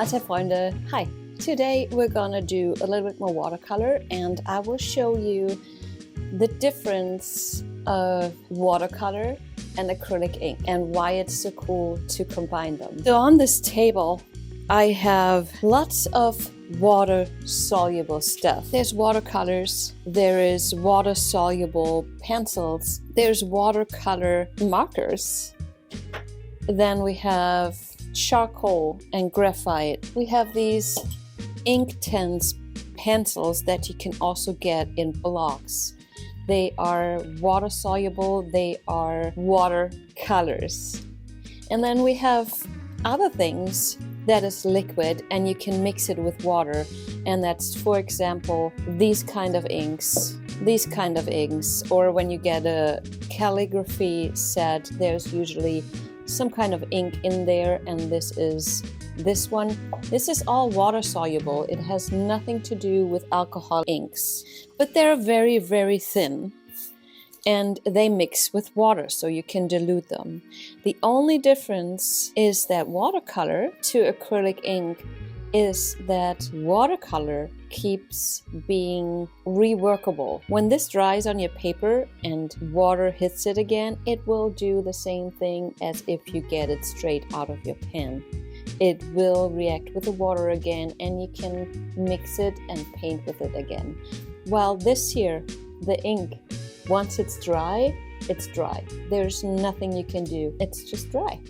Mahlzeit, Freunde. Hi. Today we're gonna do a little bit more watercolor, and I will show you the difference of watercolor and acrylic ink and why it's so cool to combine them. So on this table, I have lots of water-soluble stuff. There's watercolors, there is water-soluble pencils, there's watercolor markers. Then we have charcoal and graphite. We have these Inktense pencils that you can also get in blocks. They are water soluble, they are watercolors. And then we have other things that is liquid and you can mix it with water. And that's, for example, these kind of inks, or when you get a calligraphy set, there's usually some kind of ink in there, and this is this one. This is all water soluble. It has nothing to do with alcohol inks, but they're very, very thin and they mix with water, so you can dilute them. The only difference is that watercolor to acrylic ink is that watercolor keeps being reworkable. When this dries on your paper and water hits it again, it will do the same thing as if you get it straight out of your pen. It will react with the water again and you can mix it and paint with it again. While this here, the ink, once it's dry, it's dry. There's nothing you can do. It's just dry.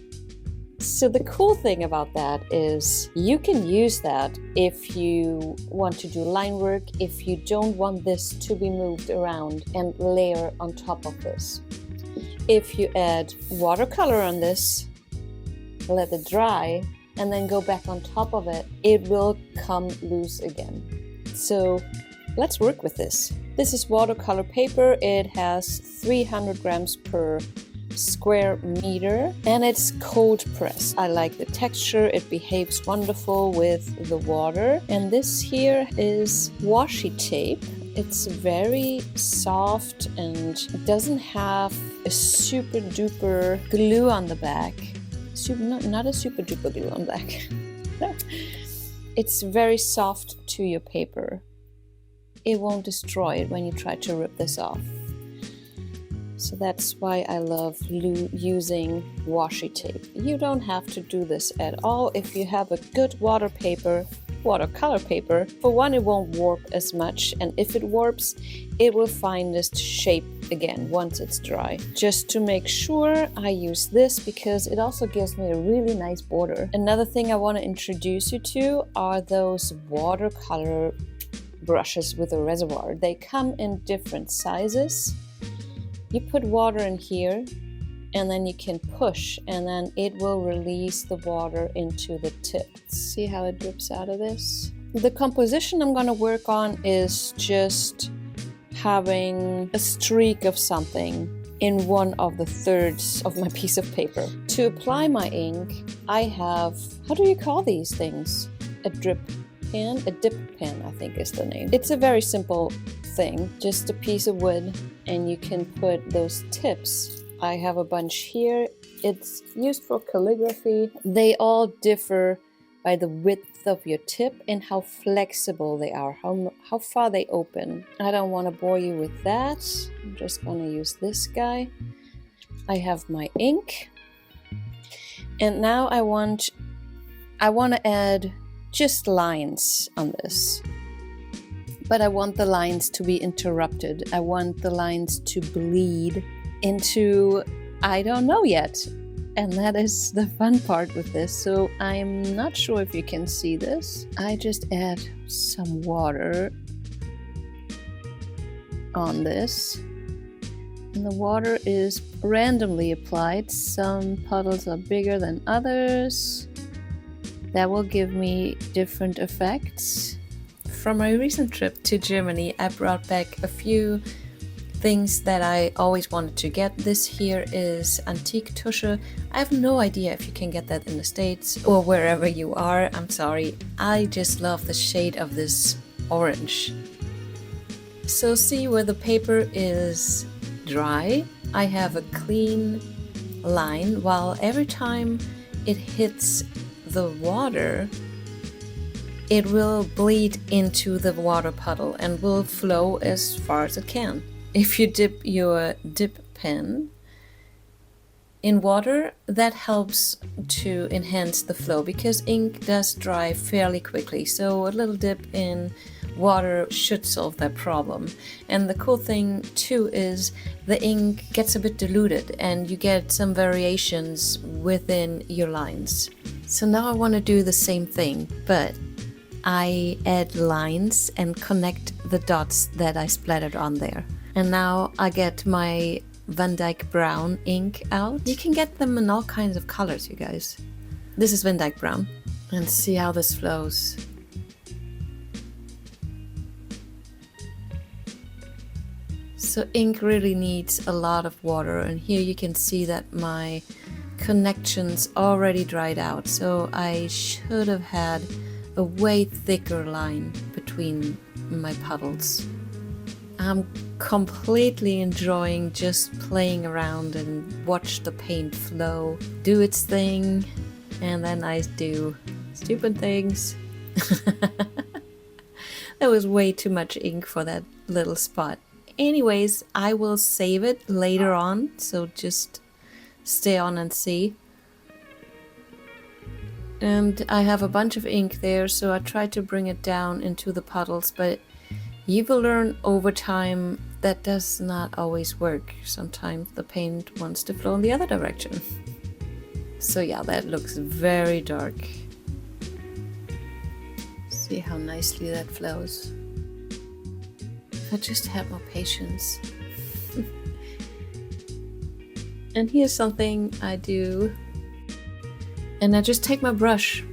So the cool thing about that is you can use that if you want to do line work, if you don't want this to be moved around and layer on top of this. If you add watercolor on this, let it dry, and then go back on top of it, it will come loose again. So let's work with this. This is watercolor paper. It has 300 grams per square meter and it's cold press. I like the texture. It behaves wonderful with the water. And this here is washi tape. It's very soft and doesn't have a super duper glue on the back. Not a super duper glue on the back. It's very soft to your paper. It won't destroy it when you try to rip this off. So that's why I love using washi tape. You don't have to do this at all. If you have a good watercolor paper, for one, it won't warp as much, and if it warps, it will find its shape again once it's dry. Just to make sure, I use this because it also gives me a really nice border. Another thing I want to introduce you to are those watercolor brushes with a reservoir. They come in different sizes. You put water in here and then you can push and then it will release the water into the tip. See how it drips out of this? The composition I'm going to work on is just having a streak of something in one of the thirds of my piece of paper. To apply my ink, I have, how do you call these things? A dip pen, I think is the name. It's a very simple thing, just a piece of wood, and you can put those tips. I have a bunch here. It's used for calligraphy. They all differ by the width of your tip and how flexible they are, how far they open. I don't want to bore you with that. I'm just going to use this guy. I have my ink, and now I want to add just lines on this. But I want the lines to be interrupted. I want the lines to bleed into, I don't know yet. And that is the fun part with this. So I'm not sure if you can see this. I just add some water on this. And the water is randomly applied. Some puddles are bigger than others. That will give me different effects. From my recent trip to Germany, I brought back a few things that I always wanted to get. This here is antique tusche. I have no idea if you can get that in the States or wherever you are. I'm sorry. I just love the shade of this orange. So see where the paper is dry, I have a clean line, while every time it hits the water, it will bleed into the water puddle and will flow as far as it can. If you dip your dip pen in water, that helps to enhance the flow because ink does dry fairly quickly. So a little dip in water should solve that problem. And the cool thing too is the ink gets a bit diluted and you get some variations within your lines. So now I want to do the same thing, but I add lines and connect the dots that I splattered on there. And now I get my Van Dyke Brown ink out. You can get them in all kinds of colors, you guys. This is Van Dyke Brown. And see how this flows. So ink really needs a lot of water, and here you can see that my connections already dried out. So I should have had a way thicker line between my puddles. I'm completely enjoying just playing around and watch the paint flow, do its thing, and then I do stupid things. That was way too much ink for that little spot. Anyways, I will save it later on, so just stay on and see. And I have a bunch of ink there, so I tried to bring it down into the puddles, but you will learn over time that does not always work. Sometimes the paint wants to flow in the other direction. So yeah, that looks very dark. See how nicely that flows. If I just had more patience. And here's something I do. And I just take my brush.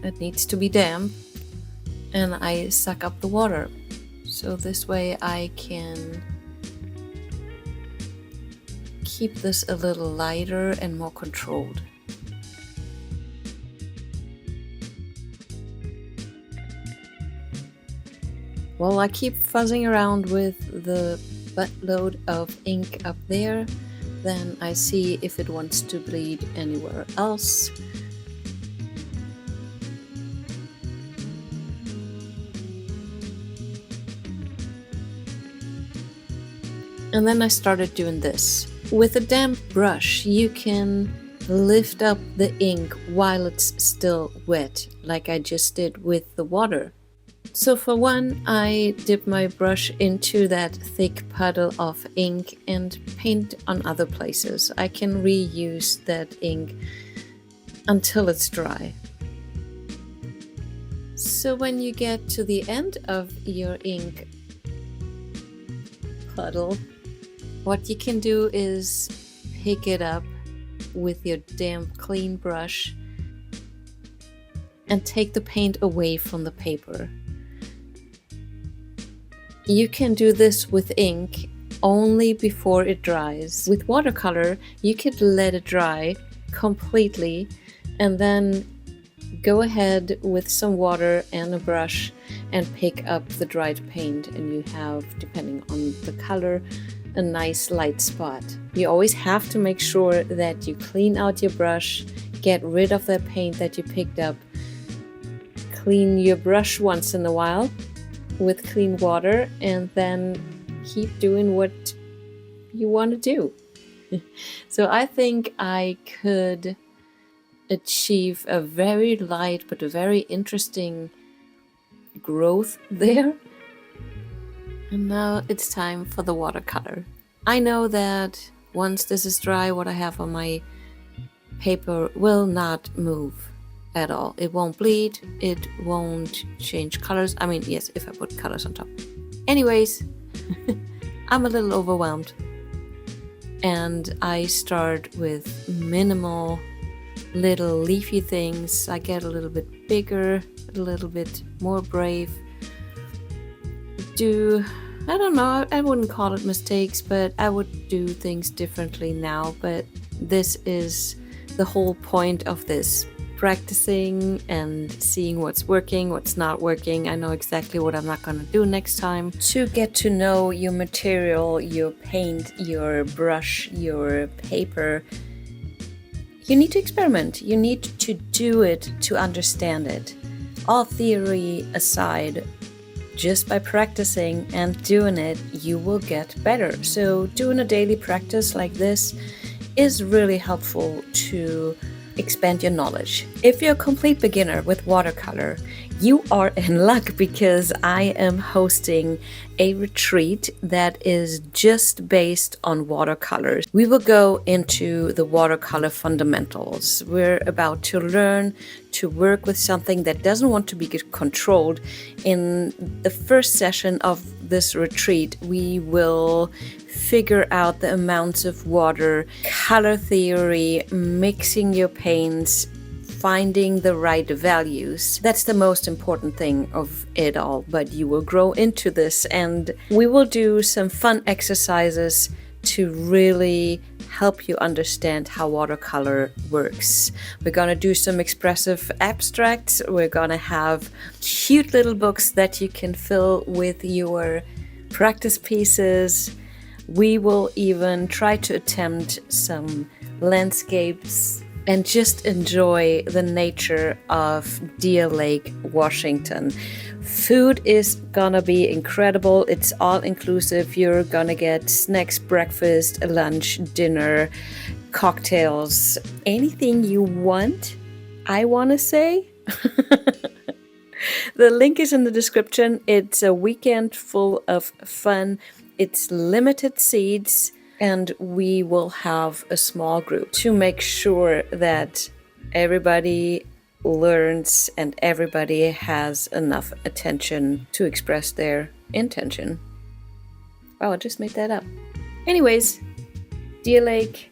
It needs to be damp. And I suck up the water. So this way I can keep this a little lighter and more controlled. While I keep fuzzing around with the buttload of ink up there, then I see if it wants to bleed anywhere else. And then I started doing this. With a damp brush, you can lift up the ink while it's still wet, like I just did with the water. So for one, I dip my brush into that thick puddle of ink and paint on other places. I can reuse that ink until it's dry. So when you get to the end of your ink puddle, what you can do is pick it up with your damp clean brush and take the paint away from the paper. You can do this with ink only before it dries. With watercolor, you could let it dry completely and then go ahead with some water and a brush and pick up the dried paint, and you have, depending on the color, a nice light spot. You always have to make sure that you clean out your brush, get rid of that paint that you picked up, clean your brush once in a while with clean water, and then keep doing what you want to do. So I think I could achieve a very light but a very interesting growth there. And now it's time for the watercolor. I know that once this is dry, what I have on my paper will not move at all. It won't bleed, it won't change colors. I mean, yes, if I put colors on top. Anyways, I'm a little overwhelmed. And I start with minimal little leafy things. I get a little bit bigger, a little bit more brave. I don't know, I wouldn't call it mistakes, but I would do things differently now. But this is the whole point of this. Practicing and seeing what's working, what's not working. I know exactly what I'm not going to do next time. To get to know your material, your paint, your brush, your paper, you need to experiment. You need to do it to understand it. All theory aside, just by practicing and doing it, you will get better. So doing a daily practice like this is really helpful to expand your knowledge. If you're a complete beginner with watercolor, you are in luck because I am hosting a retreat that is just based on watercolors. We will go into the watercolor fundamentals. We're about to learn to work with something that doesn't want to be controlled. In the first session of this retreat, we will figure out the amounts of water, color theory, mixing your paints, finding the right values. That's the most important thing of it all, but you will grow into this, and we will do some fun exercises to really help you understand how watercolor works. We're gonna do some expressive abstracts. We're gonna have cute little books that you can fill with your practice pieces. We will even try to attempt some landscapes and just enjoy the nature of Deer Lake, Washington. Food is gonna be incredible. It's all inclusive. You're gonna get snacks, breakfast, lunch, dinner, cocktails, anything you want, I wanna say. The link is in the description. It's a weekend full of fun. It's limited seats, and we will have a small group to make sure that everybody learns and everybody has enough attention to express their intention. Wow, I just made that up. Anyways, Deer Lake,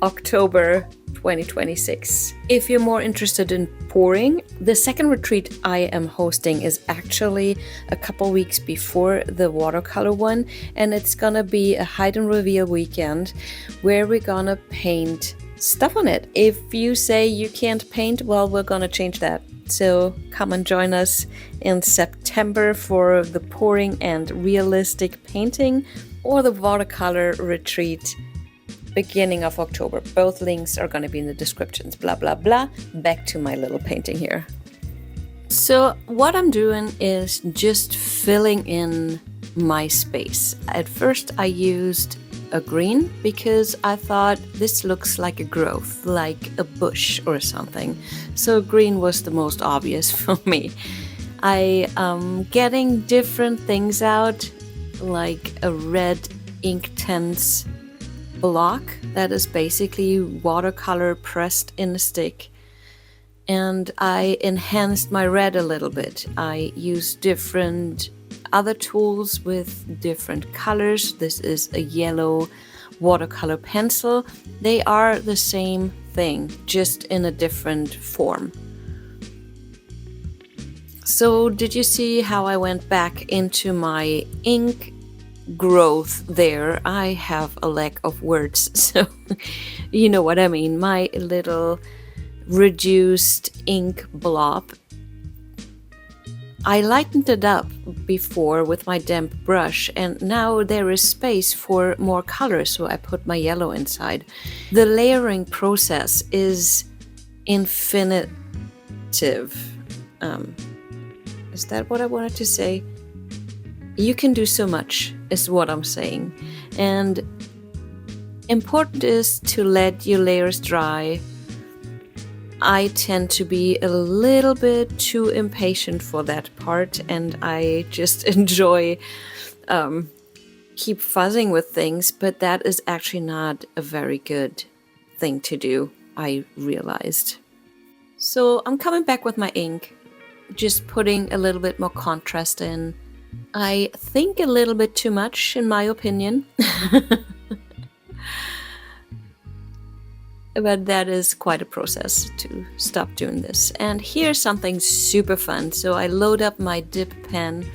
October 2026. If you're more interested in pouring, the second retreat I am hosting is actually a couple weeks before the watercolor one, and it's gonna be a hide and reveal weekend where we're gonna paint stuff on it. If you say you can't paint, well, we're gonna change that. So come and join us in September for the pouring and realistic painting, or the watercolor retreat beginning of October. Both links are going to be in the descriptions. Blah blah blah. Back to my little painting here. So what I'm doing is just filling in my space. At first I used a green because I thought this looks like a growth, like a bush or something. So green was the most obvious for me. I am getting different things out, like a red Inktense block that is basically watercolor pressed in a stick, and I enhanced my red a little bit. I used different other tools with different colors. This is a yellow watercolor pencil. They are the same thing, just in a different form. So did you see how I went back into my ink growth there? I have a lack of words, so you know what I mean. My little reduced ink blob. I lightened it up before with my damp brush, and now there is space for more color, so I put my yellow inside. The layering process is infinitive. Is that what I wanted to say? You can do so much, is what I'm saying. And important is to let your layers dry. I tend to be a little bit too impatient for that part, and I just enjoy keep fuzzing with things, but that is actually not a very good thing to do, I realized. So I'm coming back with my ink, just putting a little bit more contrast in. I think a little bit too much, in my opinion. But that is quite a process to stop doing this. And here's something super fun. So I load up my dip pen,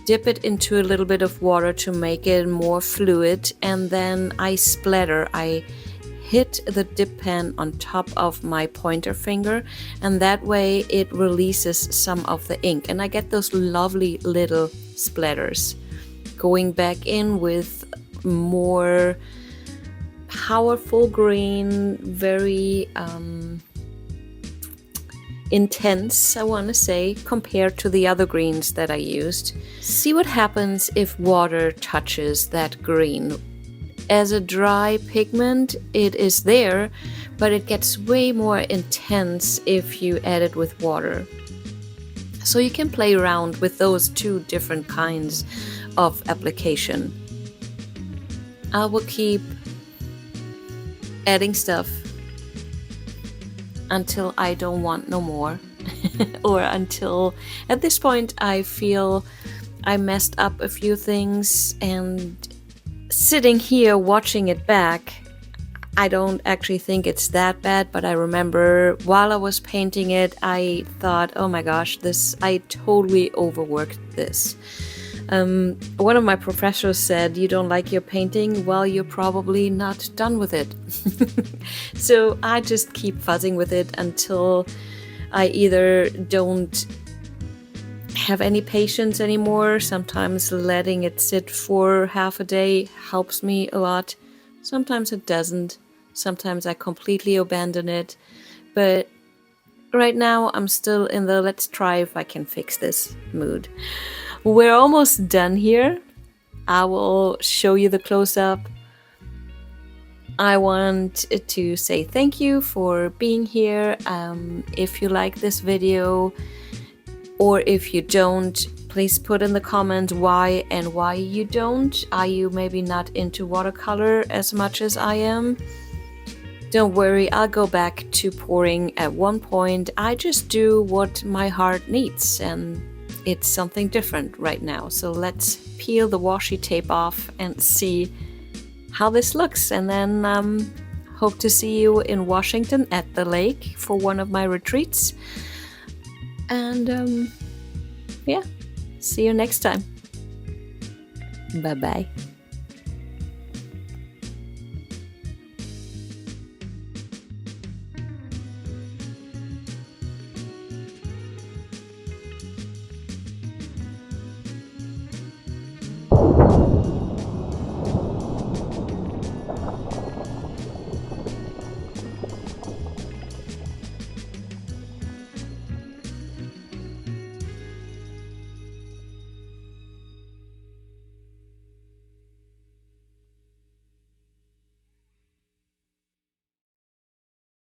dip it into a little bit of water to make it more fluid, and then I splatter. I hit the dip pen on top of my pointer finger, and that way it releases some of the ink, and I get those lovely little splatters. Going back in with more powerful green, very intense, I want to say, compared to the other greens that I used. See what happens if water touches that green. As a dry pigment, it is there, but it gets way more intense if you add it with water. So you can play around with those two different kinds of application. I will keep adding stuff until I don't want no more or until at this point I feel I messed up a few things, and sitting here watching it back, I don't actually think it's that bad, but I remember while I was painting it, I thought, oh my gosh, I totally overworked this. One of my professors said, you don't like your painting? Well, you're probably not done with it. So I just keep fuzzing with it until I either don't have any patience anymore. Sometimes letting it sit for half a day helps me a lot. Sometimes it doesn't. Sometimes I completely abandon it. But right now I'm still in the let's try if I can fix this mood. We're almost done here. I will show you the close-up. I want to say thank you for being here. If you like this video, or if you don't, please put in the comments why and why you don't. Are you maybe not into watercolor as much as I am? Don't worry, I'll go back to pouring at one point. I just do what my heart needs, and it's something different right now. So let's peel the washi tape off and see how this looks, and then hope to see you in Washington at the lake for one of my retreats. And yeah, see you next time. Bye bye.